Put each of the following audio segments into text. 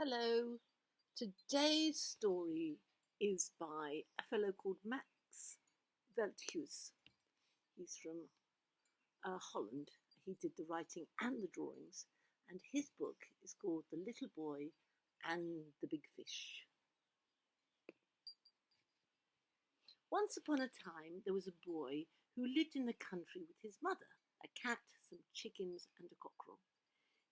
Hello. Today's story is by a fellow called Max Veldhuis. He's from Holland. He did the writing and the drawings, and his book is called The Little Boy and the Big Fish. Once upon a time, there was a boy who lived in the country with his mother, a cat, some chickens, and a cockerel.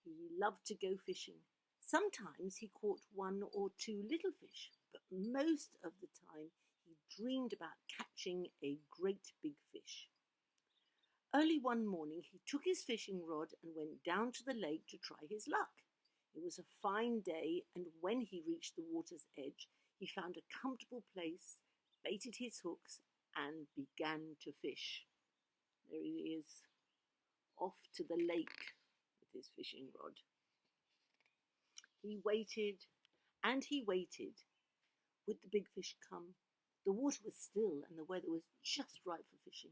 He loved to go fishing. Sometimes he caught one or two little fish, but most of the time he dreamed about catching a great big fish. Early one morning he took his fishing rod and went down to the lake to try his luck. It was a fine day, and when he reached the water's edge, he found a comfortable place, baited his hooks, and began to fish. There he is, off to the lake with his fishing rod. He waited and he waited. Would the big fish come? The water was still and the weather was just right for fishing.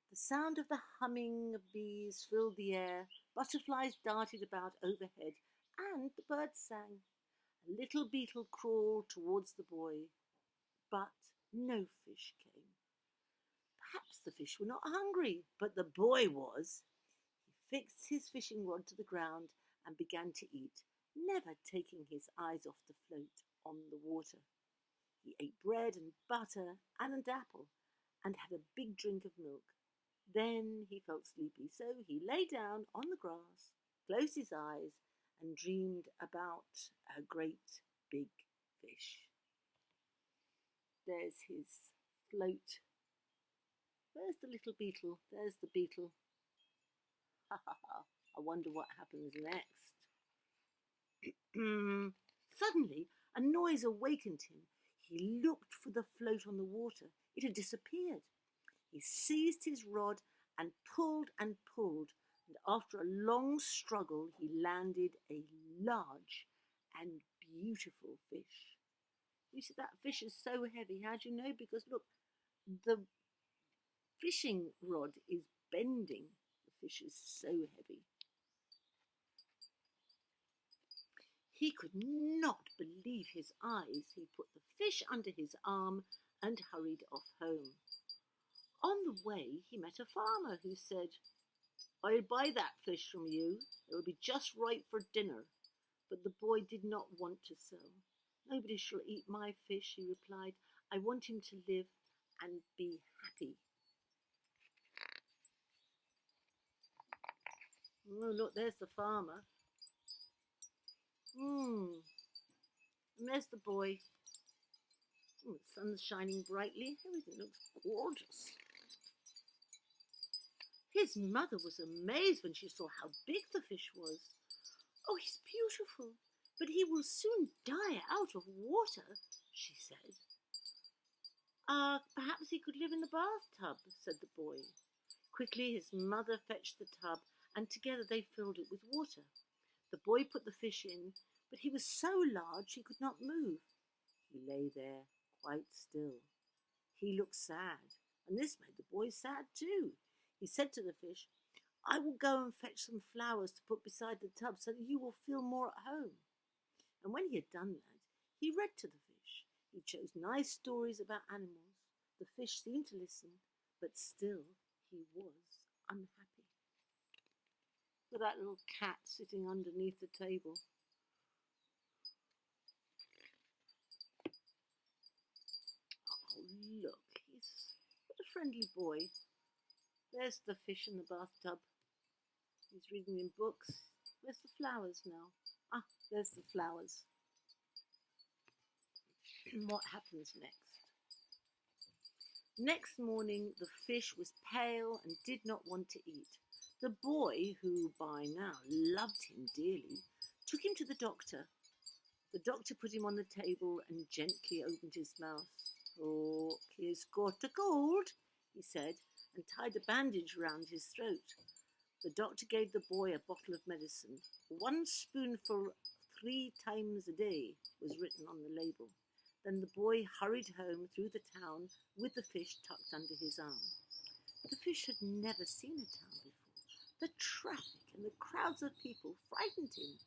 The sound of the humming of bees filled the air, butterflies darted about overhead, and the birds sang. A little beetle crawled towards the boy, but no fish came. Perhaps the fish were not hungry, but the boy was. He fixed his fishing rod to the ground and began to eat, never taking his eyes off the float on the water. He ate bread and butter and an apple and had a big drink of milk. Then he felt sleepy, so he lay down on the grass, closed his eyes, and dreamed about a great big fish. There's his float. Where's the little beetle? There's the beetle. Ha ha ha. I wonder what happens next. Suddenly, a noise awakened him. He looked for the float on the water. It had disappeared. He seized his rod and pulled, and after a long struggle, he landed a large and beautiful fish. You see, that fish is so heavy. How do you know? Because look, the fishing rod is bending. The fish is so heavy. He could not believe his eyes. He put the fish under his arm and hurried off home. On the way, he met a farmer who said, "I'll buy that fish from you. It will be just right for dinner." But the boy did not want to sell. "Nobody shall eat my fish," he replied. "I want him to live and be happy." Oh, look, there's the farmer. And there's the boy. The sun's shining brightly. Everything looks gorgeous. His mother was amazed when she saw how big the fish was. "Oh, he's beautiful, but he will soon die out of water," she said. Perhaps he could live in the bathtub," said the boy. Quickly his mother fetched the tub, and together they filled it with water. The boy put the fish in, but he was so large he could not move. He lay there quite still. He looked sad, and this made the boy sad too. He said to the fish, "I will go and fetch some flowers to put beside the tub so that you will feel more at home." And when he had done that, he read to the fish. He chose nice stories about animals. The fish seemed to listen, but still he was unhappy. Look at that little cat sitting underneath the table. Oh, look, what a friendly boy. There's the fish in the bathtub. He's reading in books. Where's the flowers now? There's the flowers. What happens next? Next morning, the fish was pale and did not want to eat. The boy, who by now loved him dearly, took him to the doctor. The doctor put him on the table and gently opened his mouth. "Oh, he's got a cold," he said, and tied a bandage round his throat. The doctor gave the boy a bottle of medicine. 1 spoonful 3 times a day was written on the label. Then the boy hurried home through the town with the fish tucked under his arm. The fish had never seen a town before. The traffic and the crowds of people frightened him.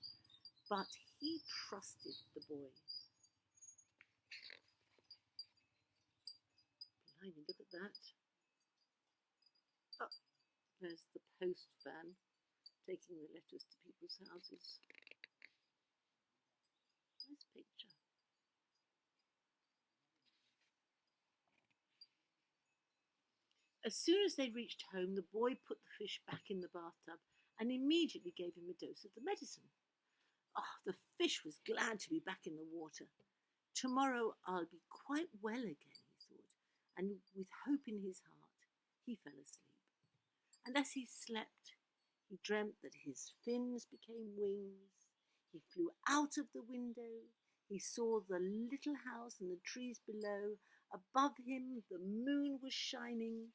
but he trusted the boy. Blimey, look at that. Oh, there's the post van taking the letters to people's houses. Nice picture. As soon as they reached home, the boy put the fish back in the bathtub and immediately gave him a dose of the medicine. Oh, the fish was glad to be back in the water. Tomorrow I'll be quite well again, he thought, and with hope in his heart, he fell asleep. And as he slept, he dreamt that his fins became wings. He flew out of the window. He saw the little house and the trees below. Above him, the moon was shining.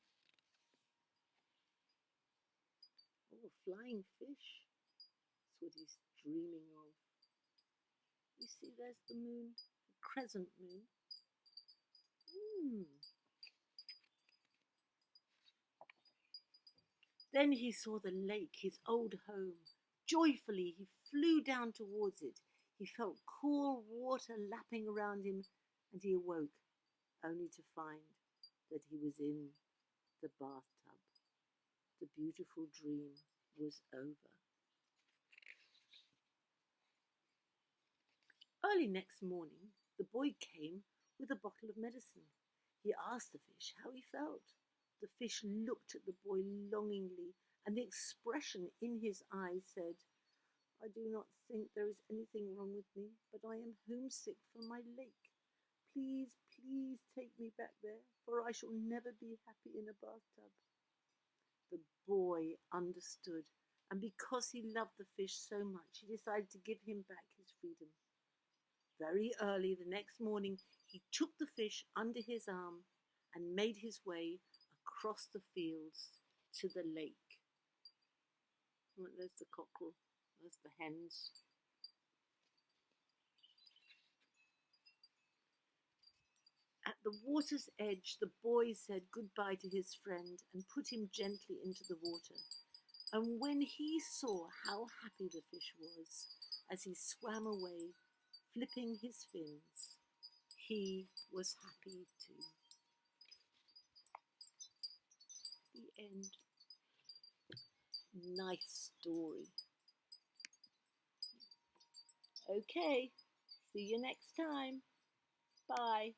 Oh, a flying fish. That's what he's dreaming of. You see, there's the moon, the crescent moon. Then he saw the lake, his old home. Joyfully he flew down towards it. He felt cool water lapping around him, and he awoke, only to find that he was in the bathtub. The beautiful dream was over. Early next morning, the boy came with a bottle of medicine. He asked the fish how he felt. The fish looked at the boy longingly, and the expression in his eyes said, "I do not think there is anything wrong with me, but I am homesick for my lake. Please, please take me back there, for I shall never be happy in a bathtub." The boy understood, and because he loved the fish so much, he decided to give him back his freedom. Very early the next morning, he took the fish under his arm and made his way across the fields to the lake. Oh, there's the cockerel, there's the hens. At the water's edge, the boy said goodbye to his friend and put him gently into the water. And when he saw how happy the fish was as he swam away, flipping his fins, he was happy too. The end. Nice story. Okay, see you next time. Bye.